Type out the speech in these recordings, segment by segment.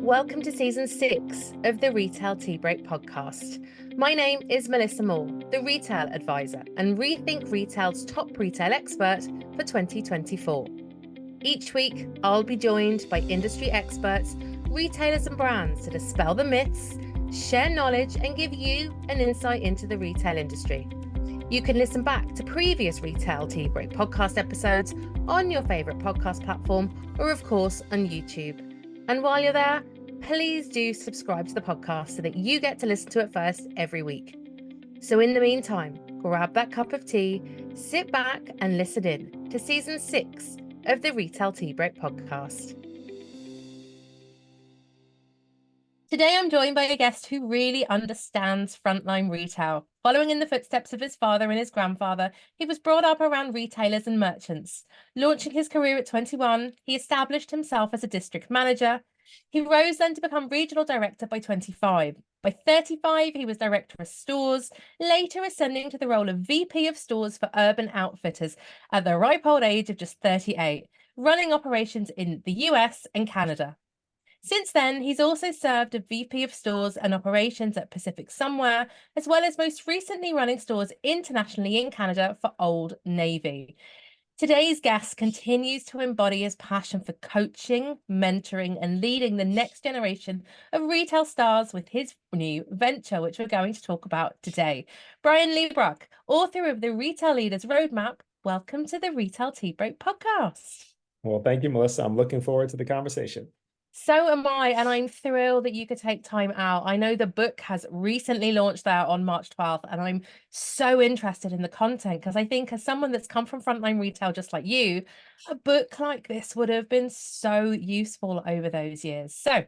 Welcome to season 6 of the Retail Tea Break podcast. My name is Melissa Moore, the Retail Advisor and Rethink Retail's top retail expert for 2024. Each week, I'll be joined by industry experts, retailers and brands to dispel the myths, share knowledge and give you an insight into the retail industry. You can listen back to previous Retail Tea Break podcast episodes on your favourite podcast platform or, of course, on YouTube. And while you're there, please do subscribe to the podcast so that you get to listen to it first every week. So in the meantime, grab that cup of tea, sit back and listen in to season 6 of the Retail Tea Break podcast. Today, I'm joined by a guest who really understands frontline retail. Following in the footsteps of his father and his grandfather, he was brought up around retailers and merchants. Launching his career at 21, he established himself as a district manager. He rose then to become regional director by 25. By 35, he was director of stores, later ascending to the role of VP of stores for Urban Outfitters at the ripe old age of just 38, running operations in the US and Canada. Since then, he's also served as VP of Stores and Operations at Pacific Somewhere, as well as most recently running stores internationally in Canada for Old Navy. Today's guest continues to embody his passion for coaching, mentoring, and leading the next generation of retail stars with his new venture, which we're going to talk about today. Brian Liebruck, author of the Retail Leaders Roadmap, welcome to the Retail Tea Break podcast. Well, thank you, Melissa. I'm looking forward to the conversation. So am I, and I'm thrilled that you could take time out. I know the book has recently launched out on March 12th, and I'm so interested in the content because I think as someone that's come from frontline retail just like you, a book like this would have been so useful over those years. So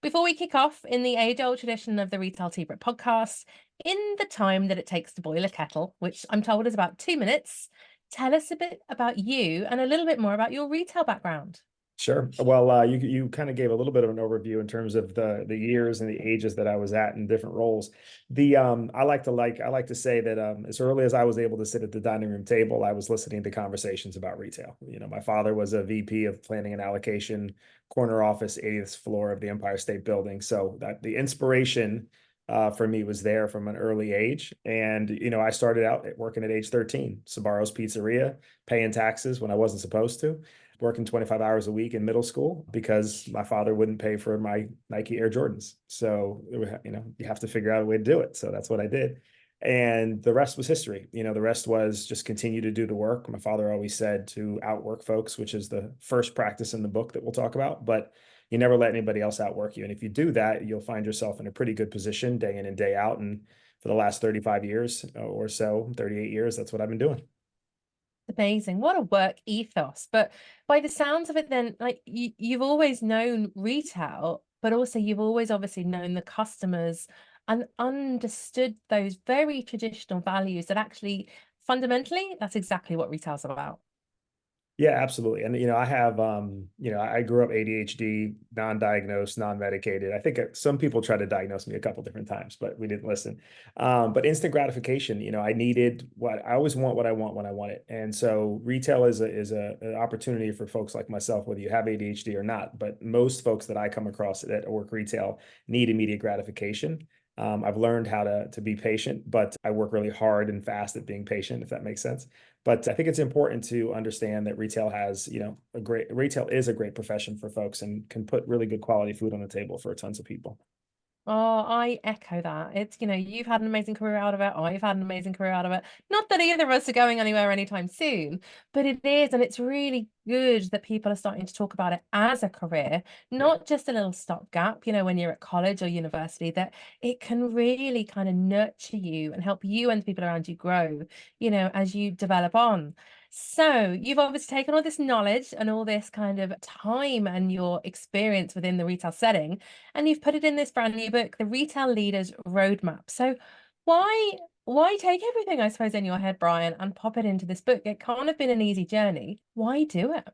before we kick off, in the age-old tradition of the Retail Tea Break podcast, in the time that it takes to boil a kettle, which I'm told is about 2 minutes, tell us a bit about you and a little bit more about your retail background. Sure. Well, you kind of gave a little bit of an overview in terms of the years and the ages that I was at in different roles. I like to say that as early as I was able to sit at the dining room table, I was listening to conversations about retail. You know, my father was a VP of planning and allocation, corner office, 80th floor of the Empire State Building. So that the inspiration for me was there from an early age. And, you know, I started out working at age 13, Sabaro's Pizzeria, paying taxes when I wasn't supposed to, working 25 hours a week in middle school because my father wouldn't pay for my Nike Air Jordans. So, you know, you have to figure out a way to do it. So that's what I did. And the rest was history. You know, the rest was just continue to do the work. My father always said to outwork folks, which is the first practice in the book that we'll talk about, but you never let anybody else outwork you. And if you do that, you'll find yourself in a pretty good position day in and day out. And for the last 35 years or so, 38 years, that's what I've been doing. Amazing. What a work ethos. But by the sounds of it, then, like you've always known retail, but also you've always obviously known the customers and understood those very traditional values that actually fundamentally, that's exactly what retail's about. Yeah, absolutely. And, you know, I have, you know, I grew up ADHD, non-diagnosed, non-medicated. I think some people tried to diagnose me a couple different times, but we didn't listen. But instant gratification, you know, I always want what I want when I want it. And so retail is an opportunity for folks like myself, whether you have ADHD or not. But most folks that I come across that work retail need immediate gratification. I've learned how to be patient, but I work really hard and fast at being patient, if that makes sense. But I think it's important to understand that retail has, you know, retail is a great profession for folks and can put really good quality food on the table for tons of people. Oh, I echo that. It's, you know, you've had an amazing career out of it. I've had an amazing career out of it. Not that either of us are going anywhere anytime soon, but it is. And it's really good that people are starting to talk about it as a career, not just a little stopgap, you know, when you're at college or university, that it can really kind of nurture you and help you and the people around you grow, you know, as you develop on. So you've obviously taken all this knowledge and all this kind of time and your experience within the retail setting, and you've put it in this brand new book, The Retail Leaders Roadmap. So why take everything, I suppose, in your head, Brian, and pop it into this book? It can't have been an easy journey. Why do it?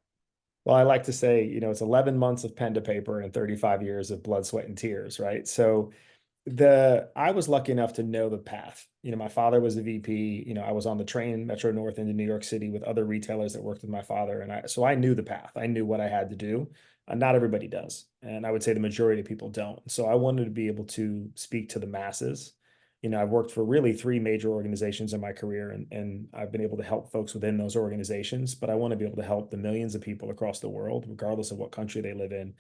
Well, I like to say, you know, it's 11 months of pen to paper and 35 years of blood, sweat, and tears, right? So I was lucky enough to know the path. My father was a VP. I was on the train Metro North into New York City with other retailers that worked with my father, and I knew the path. I knew what I had to do. Not everybody does, and I would say the majority of people don't. So I wanted to be able to speak to the masses. I've worked for really three major organizations in my career, and I've been able to help folks within those organizations. But I want to be able to help the millions of people across the world, regardless of what country they live in,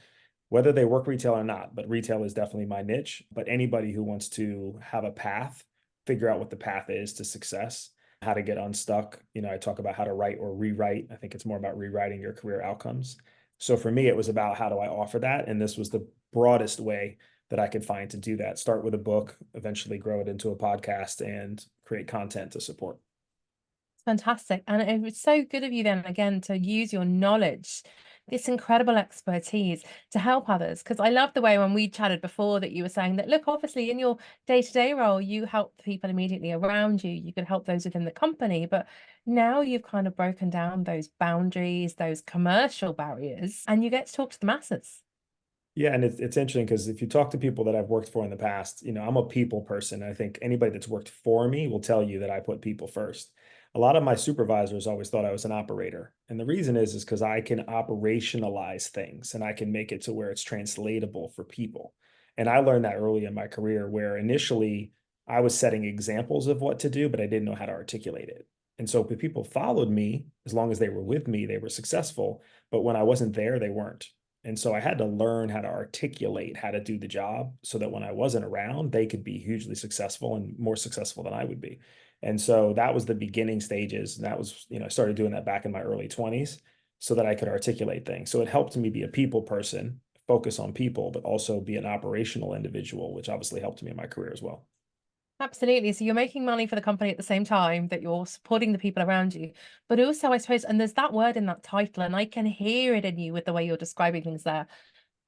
whether they work retail or not. But retail is definitely my niche. But anybody who wants to have a path, figure out what the path is to success, how to get unstuck. I talk about how to write or rewrite. I think it's more about rewriting your career outcomes. So for me, it was about how do I offer that? And this was the broadest way that I could find to do that. Start with a book, eventually grow it into a podcast, and create content to support. Fantastic. And it was so good of you then again to use your knowledge, this incredible expertise to help others. Because I love the way when we chatted before that you were saying that, look, obviously in your day-to-day role, you help the people immediately around you. You could help those within the company. But now you've kind of broken down those boundaries, those commercial barriers, and you get to talk to the masses. Yeah, and it's interesting because if you talk to people that I've worked for in the past, I'm a people person. I think anybody that's worked for me will tell you that I put people first. A lot of my supervisors always thought I was an operator. And the reason is because I can operationalize things and I can make it to where it's translatable for people. And I learned that early in my career where initially I was setting examples of what to do, but I didn't know how to articulate it. And so if people followed me, as long as they were with me, they were successful. But when I wasn't there, they weren't. And so I had to learn how to articulate how to do the job so that when I wasn't around, they could be hugely successful and more successful than I would be. And so that was the beginning stages. And that was, I started doing that back in my early 20s so that I could articulate things. So it helped me be a people person, focus on people, but also be an operational individual, which obviously helped me in my career as well. Absolutely. So you're making money for the company at the same time that you're supporting the people around you. But also, I suppose, and there's that word in that title, and I can hear it in you with the way you're describing things there.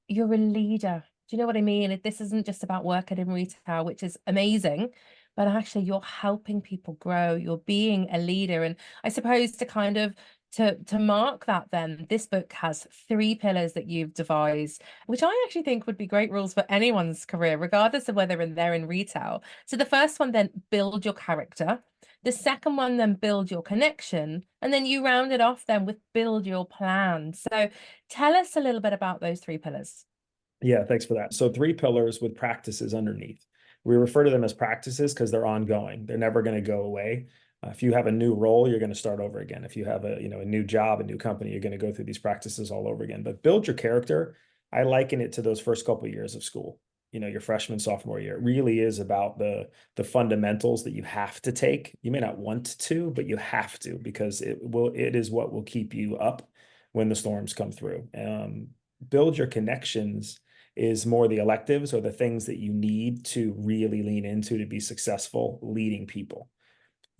You're a leader. Do you know what I mean? This isn't just about working in retail, which is amazing, but actually you're helping people grow. You're being a leader. And I suppose to kind of to mark that then, this book has three pillars that you've devised, which I actually think would be great rules for anyone's career, regardless of whether they're in retail. So the first one then, build your character. The second one then, build your connection. And then you round it off then with build your plan. So tell us a little bit about those three pillars. Yeah, thanks for that. So three pillars with practices underneath. We refer to them as practices because they're ongoing. They're never going to go away. If you have a new role, you're going to start over again. If you have a new job, a new company, you're going to go through these practices all over again. But build your character. I liken it to those first couple of years of school. Your freshman, sophomore year. It really is about the fundamentals that you have to take. You may not want to, but you have to because it is what will keep you up when the storms come through. Build your connections is more the electives or the things that you need to really lean into to be successful leading people.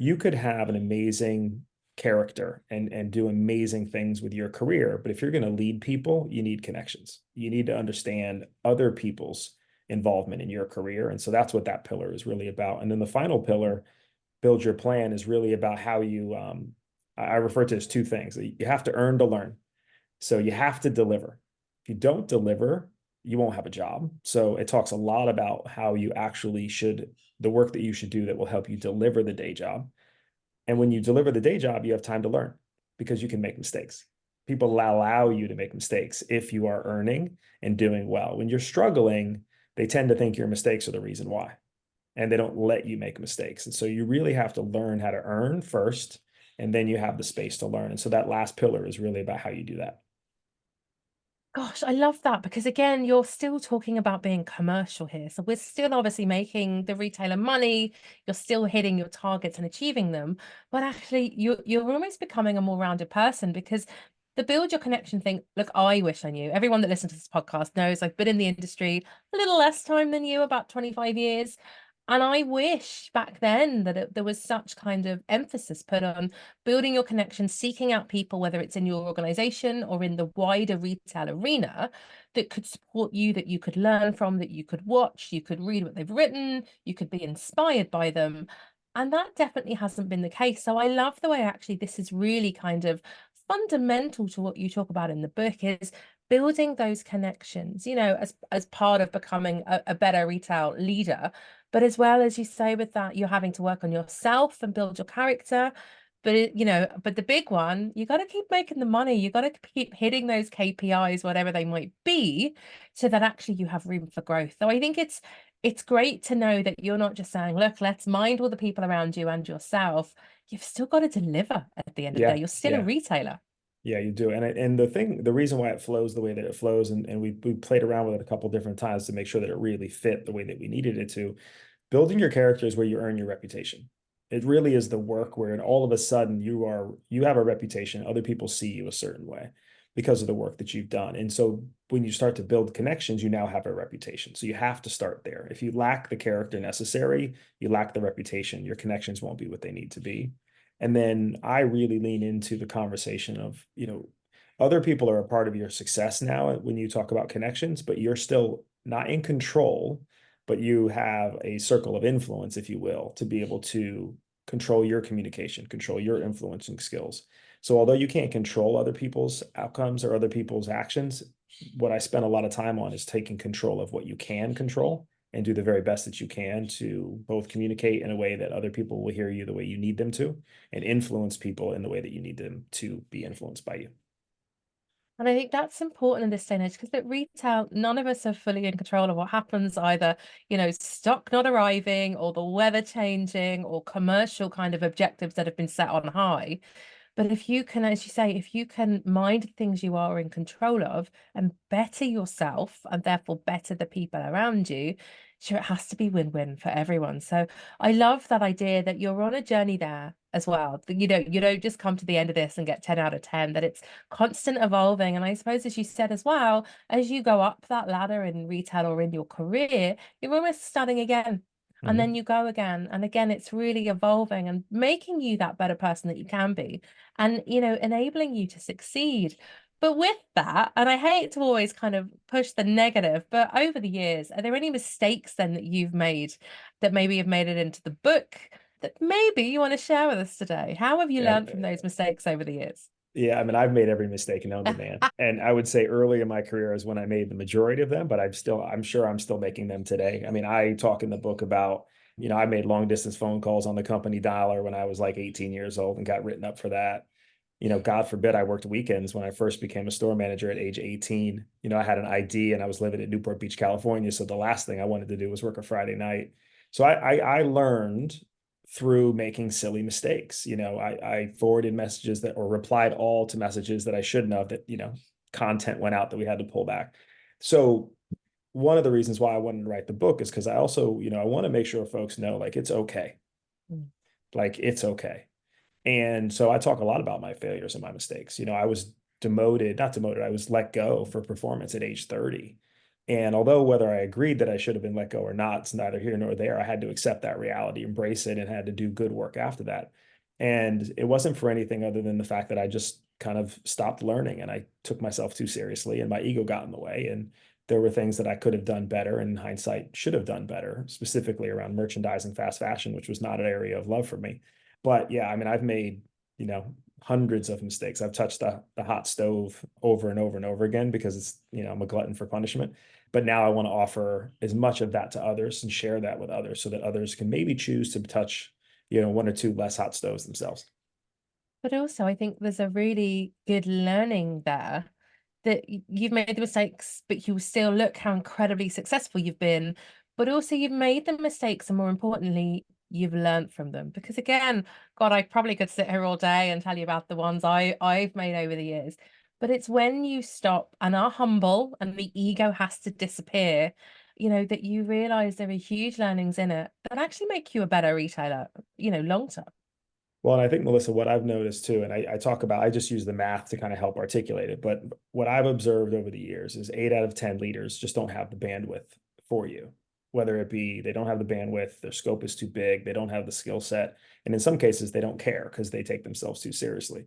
You could have an amazing character and do amazing things with your career, but if you're going to lead people, you need connections. You need to understand other people's involvement in your career. And so that's what that pillar is really about. And then the final pillar, build your plan, is really about how you I refer to it as two things. You have to earn to learn. So you have to deliver. If you don't deliver, you won't have a job. So it talks a lot about how you actually should, the work that you should do that will help you deliver the day job. And when you deliver the day job, you have time to learn because you can make mistakes. People allow you to make mistakes if you are earning and doing well. When you're struggling, they tend to think your mistakes are the reason why, and they don't let you make mistakes. And so you really have to learn how to earn first, and then you have the space to learn. And so that last pillar is really about how you do that. Gosh, I love that because again, you're still talking about being commercial here. So we're still obviously making the retailer money, you're still hitting your targets and achieving them, but actually you're almost becoming a more rounded person because the build your connection thing, look, I wish I knew. Everyone that listens to this podcast knows I've been in the industry a little less time than you, about 25 years. And I wish back then that there was such kind of emphasis put on building your connections, seeking out people, whether it's in your organization or in the wider retail arena, that could support you, that you could learn from, that you could watch, you could read what they've written, you could be inspired by them. And that definitely hasn't been the case. So I love the way actually this is really kind of fundamental to what you talk about in the book is building those connections, as part of becoming a better retail leader. But as well as you say with that, you're having to work on yourself and build your character. But the big one, you got to keep making the money. You got to keep hitting those KPIs, whatever they might be, so that actually you have room for growth. So I think it's great to know that you're not just saying, look, let's mind all the people around you and yourself. You've still got to deliver at the end of the Yeah, day. You're still a yeah. retailer. Yeah, you do. And the reason why it flows the way that it flows, and we played around with it a couple different times to make sure that it really fit the way that we needed it to. Building your character is where you earn your reputation. It really is the work where all of a sudden you have a reputation. Other people see you a certain way because of the work that you've done. And so when you start to build connections, you now have a reputation. So you have to start there. If you lack the character necessary, you lack the reputation, your connections won't be what they need to be. And then I really lean into the conversation of, other people are a part of your success now when you talk about connections, but you're still not in control, but you have a circle of influence, if you will, to be able to control your communication, control your influencing skills. So although you can't control other people's outcomes or other people's actions, what I spend a lot of time on is taking control of what you can control and do the very best that you can to both communicate in a way that other people will hear you the way you need them to, and influence people in the way that you need them to be influenced by you. And I think that's important in this day and age because at retail, none of us are fully in control of what happens, either, stock not arriving or the weather changing or commercial kind of objectives that have been set on high. But if you can, as you say, if you can mind things you are in control of and better yourself and therefore better the people around you, sure, it has to be win-win for everyone. So I love that idea that you're on a journey there as well. That you don't just come to the end of this and get 10 out of 10, that it's constant evolving. And I suppose, as you said as well, as you go up that ladder in retail or in your career, you're almost starting again. And then Mhm. you go again and again. It's really evolving and making you that better person that you can be, and enabling you to succeed. But with that, and I hate to always kind of push the negative, but over the years, are there any mistakes then that you've made that maybe have made it into the book that maybe you want to share with us today? How have you Yeah, learned from those mistakes over the years? yeah. I mean, I've made every mistake known to man, and I would say early in my career is when I made the majority of them. But I'm sure I'm still making them today. I mean, I talk in the book about, I made long distance phone calls on the company dialer when I was like 18 years old and got written up for that. God forbid I worked weekends when I first became a store manager at age 18. I had an ID and I was living in Newport Beach, California. So the last thing I wanted to do was work a Friday night. So I learned through making silly mistakes. I forwarded messages that, or replied all to messages that I shouldn't have, that, content went out that we had to pull back. So one of the reasons why I wanted to write the book is because I also, I want to make sure folks know, like, it's okay. Mm. Like, it's okay. And so I talk a lot about my failures and my mistakes. I was not demoted, I was let go for performance at age 30. And although whether I agreed that I should have been let go or not, it's neither here nor there. I had to accept that reality, embrace it, and had to do good work after that. And it wasn't for anything other than the fact that I just kind of stopped learning and I took myself too seriously and my ego got in the way. And there were things that I could have done better, and in hindsight should have done better, specifically around merchandising, fast fashion, which was not an area of love for me. But yeah, I mean, I've made, hundreds of mistakes. I've touched the hot stove over and over and over again because it's, I'm a glutton for punishment. But now I want to offer as much of that to others and share that with others so that others can maybe choose to touch, one or two less hot stoves themselves. But also, I think there's a really good learning there that you've made the mistakes, but you still look how incredibly successful you've been. But also, you've made the mistakes, and more importantly, you've learned from them. Because again, God, I probably could sit here all day and tell you about the ones I've made over the years. But it's when you stop and are humble, and the ego has to disappear, that you realize there are huge learnings in it that actually make you a better retailer, long term. Well, and I think, Melissa, what I've noticed too, and I talk about, I just use the math to kind of help articulate it, but what I've observed over the years is 8 out of 10 leaders just don't have the bandwidth for you. Whether it be they don't have the bandwidth, their scope is too big, they don't have the skill set, and in some cases, they don't care because they take themselves too seriously.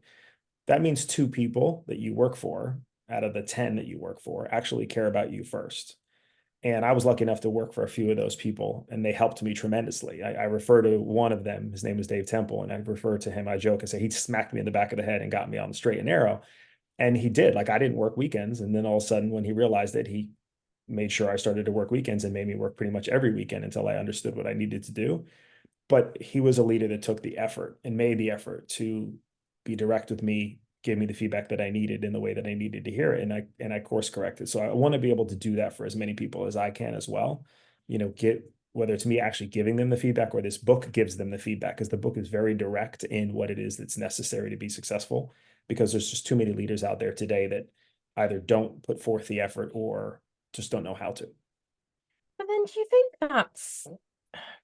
That means two people that you work for out of the 10 that you work for actually care about you first. And I was lucky enough to work for a few of those people, and they helped me tremendously. I refer to one of them, his name was Dave Temple, and I refer to him, I joke and say he smacked me in the back of the head and got me on the straight and narrow. And he did. Like, I didn't work weekends. And then all of a sudden, when he realized it, he made sure I started to work weekends and made me work pretty much every weekend until I understood what I needed to do. But he was a leader that took the effort and made the effort to be direct with me, give me the feedback that I needed in the way that I needed to hear it. And I course corrected. So I want to be able to do that for as many people as I can as well. Get whether it's me actually giving them the feedback or this book gives them the feedback, because the book is very direct in what it is that's necessary to be successful, because there's just too many leaders out there today that either don't put forth the effort or just don't know how to. But then do you think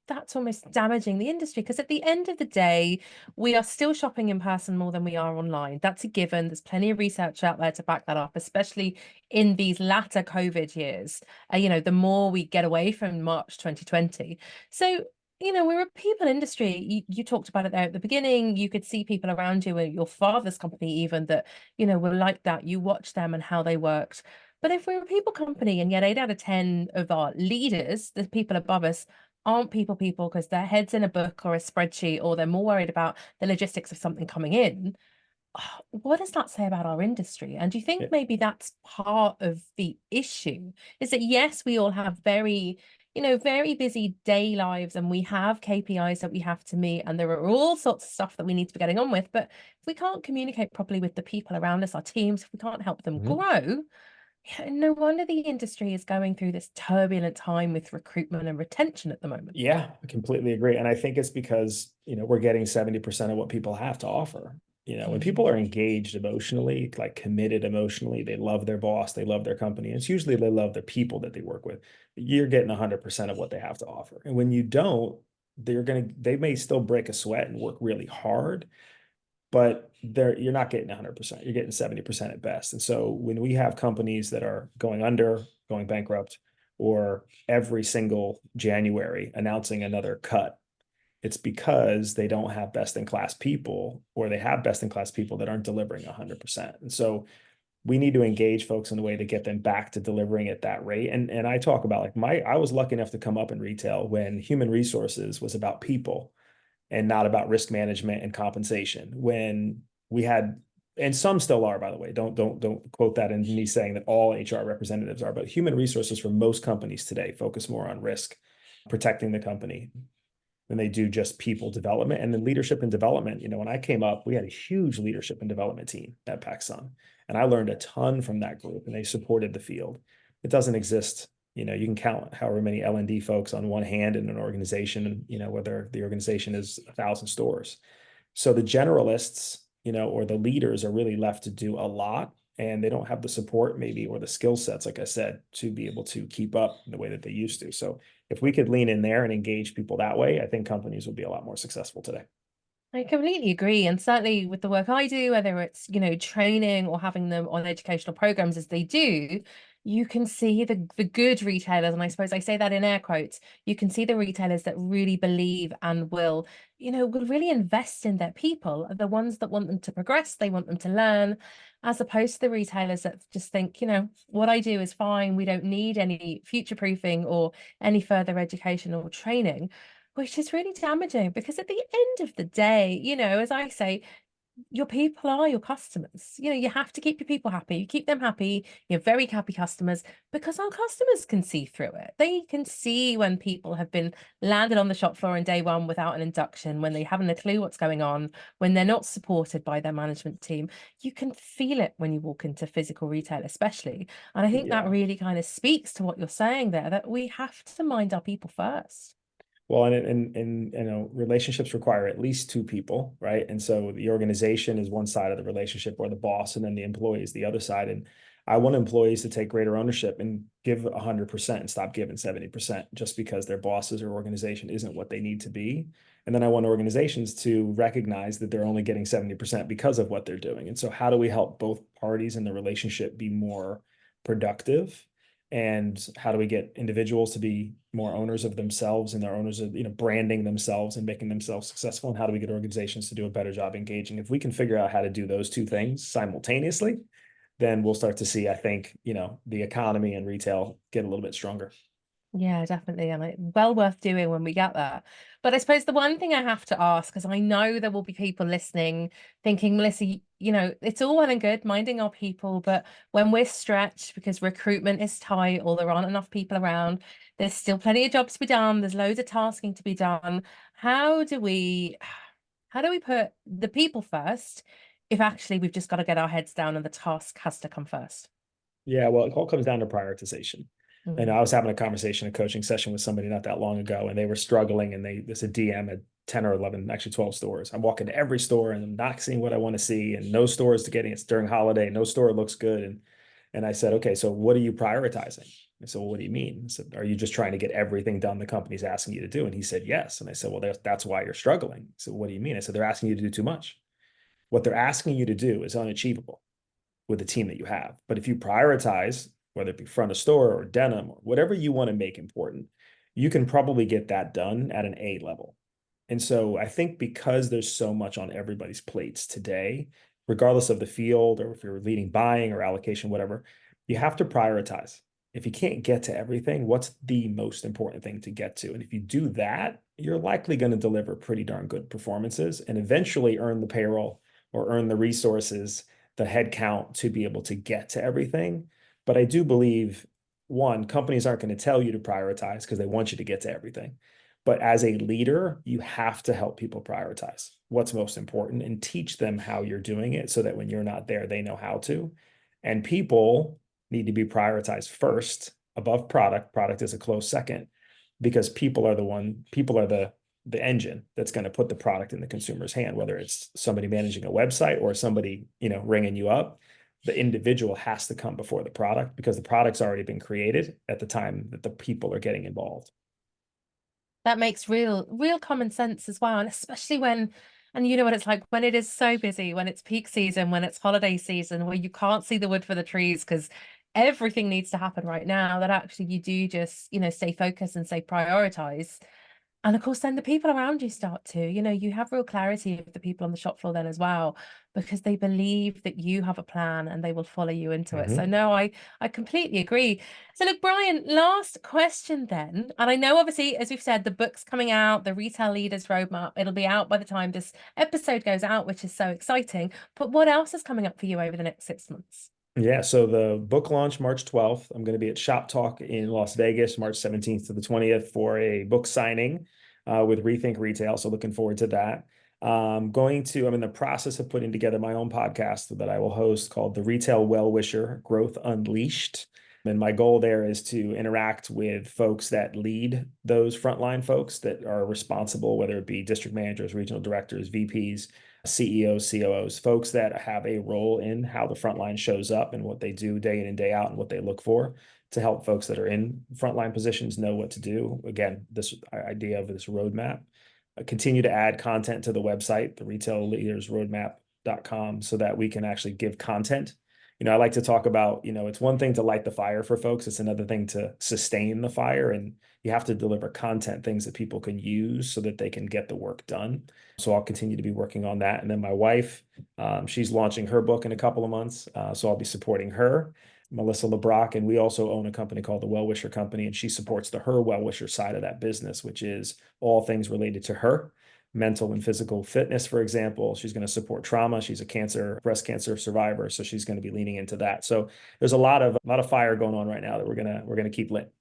that's almost damaging the industry? Because at the end of the day, we are still shopping in person more than we are online. That's a given. There's plenty of research out there to back that up, especially in these latter COVID years. The more we get away from March 2020. So, we're a people industry. You talked about it there at the beginning. You could see people around you, and your father's company even, that, were like that. You watch them and how they worked. But if we're a people company and yet 8 out of 10 of our leaders, the people above us, aren't people because their head's in a book or a spreadsheet, or they're more worried about the logistics of something coming in, what does that say about our industry? And do you think Yeah. maybe that's part of the issue? Is that, yes, we all have very busy day lives, and we have KPIs that we have to meet, and there are all sorts of stuff that we need to be getting on with. But if we can't communicate properly with the people around us, our teams, if we can't help them Mhm. grow, yeah, no wonder the industry is going through this turbulent time with recruitment and retention at the moment. Yeah, I completely agree. And I think it's because, we're getting 70% of what people have to offer. When people are Mm. engaged emotionally, like committed emotionally, they love their boss, they love their company. It's usually they love the people that they work with. You're getting 100% of what they have to offer. And when you don't, they may still break a sweat and work really hard, but you're not getting 100%. You're getting 70% at best. And so when we have companies that are going under, going bankrupt, or every single January announcing another cut, it's because they don't have best in class people, or they have best in class people that aren't delivering 100%. And so we need to engage folks in a way to get them back to delivering at that rate. And I talk about, like, I was lucky enough to come up in retail when human resources was about people and not about risk management and compensation. When we had, and some still are, by the way, don't quote that in me saying that all HR representatives are, but human resources for most companies today focus more on risk, protecting the company, than they do just people development. And then leadership and development. When I came up, we had a huge leadership and development team at PacSun, and I learned a ton from that group, and they supported the field. It doesn't exist. You can count however many L&D folks on one hand in an organization, and whether the organization is 1,000 stores. So the generalists, or the leaders, are really left to do a lot, and they don't have the support maybe, or the skill sets, like I said, to be able to keep up the way that they used to. So if we could lean in there and engage people that way, I think companies would be a lot more successful today. I completely agree. And certainly with the work I do, whether it's, training or having them on educational programs as they do, you can see the good retailers, and I suppose I say that in air quotes, you can see the retailers that really believe and will really invest in their people, are the ones that want them to progress, they want them to learn, as opposed to the retailers that just think, what I do is fine, we don't need any future proofing or any further education or training, which is really damaging, because at the end of the day, as I say, your people are your customers. You have to keep your people happy. You keep them happy, you're very happy customers, because our customers can see through it. They can see when people have been landed on the shop floor in day one without an induction, when they haven't a clue what's going on, when they're not supported by their management team. You can feel it when you walk into physical retail, especially. And I think that Yeah. really kind of speaks to what you're saying there, that we have to mind our people first. Well, and relationships require at least two people, right? And so the organization is one side of the relationship, or the boss, and then the employee is the other side. And I want employees to take greater ownership and give 100% and stop giving 70% just because their bosses or organization isn't what they need to be. And then I want organizations to recognize that they're only getting 70% because of what they're doing. And so how do we help both parties in the relationship be more productive? And how do we get individuals to be more owners of themselves, and their owners of, branding themselves and making themselves successful? And how do we get organizations to do a better job engaging? If we can figure out how to do those two things simultaneously, then we'll start to see, I think, the economy and retail get a little bit stronger. Yeah, definitely. And well worth doing when we get there. But I suppose the one thing I have to ask, because I know there will be people listening thinking, Melissa, it's all well and good minding our people, but when we're stretched because recruitment is tight or there aren't enough people around, there's still plenty of jobs to be done. There's loads of tasking to be done. How do we, how do we put the people first if actually we've just got to get our heads down and the task has to come first? Yeah, well, it all comes down to prioritization. And Mm. I was having a conversation, a coaching session with somebody not that long ago, and they were struggling. And there's a DM at 10 or 11, actually 12 stores. I'm walking to every store and I'm not seeing what I want to see, and no stores to getting it's during holiday. No store looks good. And I said, okay, so what are you prioritizing? I said, well, what do you mean? I said, are you just trying to get everything done the company's asking you to do? And he said, yes. And I said, well, that's why you're struggling. So what do you mean? I said, they're asking you to do too much. What they're asking you to do is unachievable with the team that you have. But if you prioritize, whether it be front of store or denim or whatever you want to make important, you can probably get that done at an A level. And so I think because there's so much on everybody's plates today, regardless of the field or if you're leading buying or allocation, whatever, you have to prioritize. If you can't get to everything, what's the most important thing to get to? And if you do that, you're likely going to deliver pretty darn good performances and eventually earn the payroll or earn the resources, the headcount to be able to get to everything. But I do believe, one, companies aren't going to tell you to prioritize because they want you to get to everything. But as a leader, you have to help people prioritize what's most important and teach them how you're doing it so that when you're not there, they know how to. And people need to be prioritized first above product. Product is a close second because people are the engine that's going to put the product in the consumer's hand, whether it's somebody managing a website or somebody, ringing you up. The individual has to come before the product because the product's already been created at the time that the people are getting involved. That makes real common sense as well. And especially and you know what it's like when it is so busy, when it's peak season, when it's holiday season, where you can't see the wood for the trees because everything needs to happen right now, that actually you do just, stay focused and stay prioritize. And of course, then the people around you start to, you have real clarity of the people on the shop floor then as well, because they believe that you have a plan and they will follow you into it. So Mm-hmm. no, I completely agree. So look, Brian, last question then. And I know obviously, as we've said, the book's coming out, the Retail Leaders Roadmap. It'll be out by the time this episode goes out, which is so exciting. But what else is coming up for you over the next 6 months? Yeah, so the book launch March 12th. I'm going to be at Shop Talk in Las Vegas, March 17th to the 20th for a book signing with Rethink Retail. So looking forward to that. I'm in the process of putting together my own podcast that I will host called The Retail Well Wisher Growth Unleashed. And my goal there is to interact with folks that lead those frontline folks that are responsible, whether it be district managers, regional directors, VPs, CEOs, COOs, folks that have a role in how the frontline shows up and what they do day in and day out and what they look for to help folks that are in frontline positions know what to do. Again, this idea of this roadmap. Continue to add content to the website, the retailleadersroadmap.com, so that we can actually give content. I like to talk about, it's one thing to light the fire for folks. It's another thing to sustain the fire. And you have to deliver content, things that people can use so that they can get the work done. So I'll continue to be working on that. And then my wife, she's launching her book in a couple of months. So I'll be supporting her, Melissa LeBrock. And we also own a company called the Well Wisher Company. And she supports the Her Well Wisher side of that business, which is all things related to her mental and physical fitness, for example. She's going to support trauma. She's a breast cancer survivor. So she's going to be leaning into that. So there's a lot of fire going on right now that we're gonna keep lit.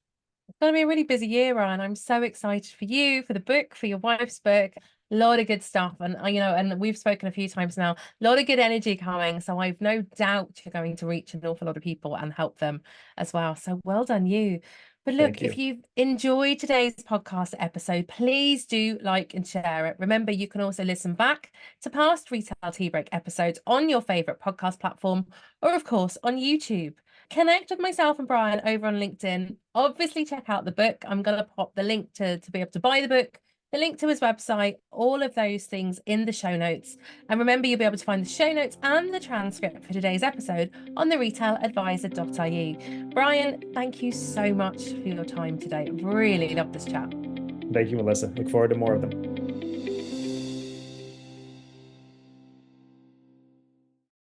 It's going to be a really busy year, Ryan. I'm so excited for you, for the book, for your wife's book. A lot of good stuff. And, and we've spoken a few times now, a lot of good energy coming. So I've no doubt you're going to reach an awful lot of people and help them as well. So well done, you. But look, Thank if you. you've enjoyed today's podcast episode, please do like and share it. Remember, you can also listen back to past Retail Tea Break episodes on your favorite podcast platform, or of course on YouTube. Connect with myself and Brian over on LinkedIn. Obviously, check out the book. I'm going to pop the link to be able to buy the book, the link to his website, all of those things in the show notes. And remember, you'll be able to find the show notes and the transcript for today's episode on the retailadvisor.ie. Brian, thank you so much for your time today. Really loved this chat. Thank you, Melissa. Look forward to more of them.